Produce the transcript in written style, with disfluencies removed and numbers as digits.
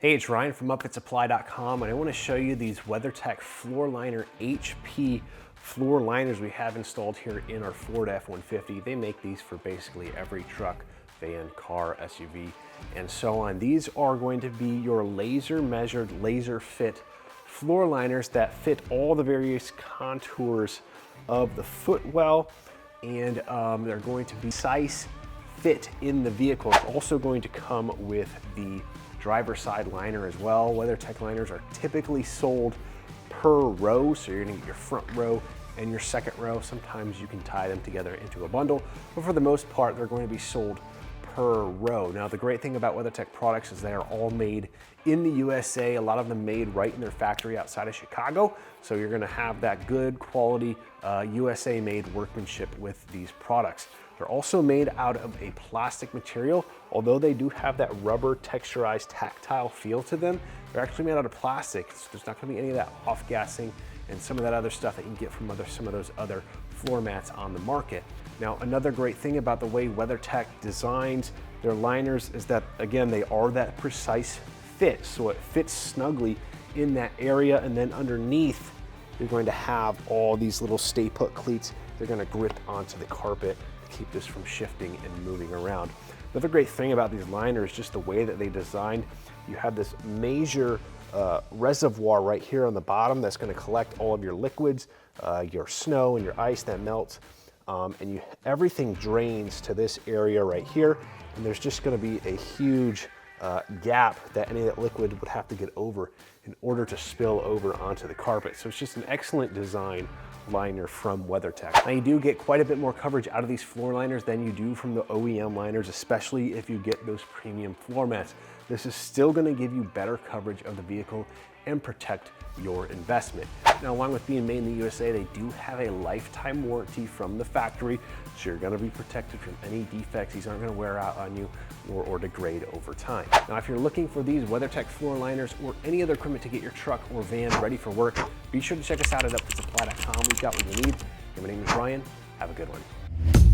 Hey, it's Ryan from upfitsupply.com, and I want to show you these WeatherTech FloorLiner HP floor liners we have installed here in our Ford F-150. They make these for basically every truck, van, car, SUV, and so on. These are going to be your laser measured, laser fit floor liners that fit all the various contours of the footwell, and they're going to be precise fit in the vehicle. It's also going to come with the driver's side liner as well. WeatherTech liners are typically sold per row, so you're gonna get your front row and your second row. Sometimes you can tie them together into a bundle, but for the most part, they're going to be sold per row. Now, the great thing about WeatherTech products is they are all made in the USA, a lot of them made right in their factory outside of Chicago, so you're gonna have that good quality USA made workmanship with these products. They're also made out of a plastic material. Although they do have that rubber texturized tactile feel to them, they're actually made out of plastic, so there's not gonna be any of that off-gassing and some of that other stuff that you can get from some of those other floor mats on the market. Now, another great thing about the way WeatherTech designs their liners is that, again, they are that precise fit, so it fits snugly in that area, and then underneath, you're going to have all these little stay-put cleats. They're gonna grip onto the carpet to keep this from shifting and moving around. Another great thing about these liners is just the way that they designed. You have this major reservoir right here on the bottom that's going to collect all of your liquids, your snow and your ice that melts, and everything drains to this area right here, and there's just going to be a huge gap that any of that liquid would have to get over in order to spill over onto the carpet. So it's just an excellent design liner from WeatherTech. Now, you do get quite a bit more coverage out of these floor liners than you do from the OEM liners, especially if you get those premium floor mats. This is still going to give you better coverage of the vehicle and protect your investment. Now, along with being made in the USA, they do have a lifetime warranty from the factory, so you're going to be protected from any defects. These aren't going to wear out on you or degrade over time. Now, if you're looking for these WeatherTech floor liners or any other equipment to get your truck or van ready for work, be sure to check us out at upfitsupply.com. We've got what you need. My name is Ryan. Have a good one.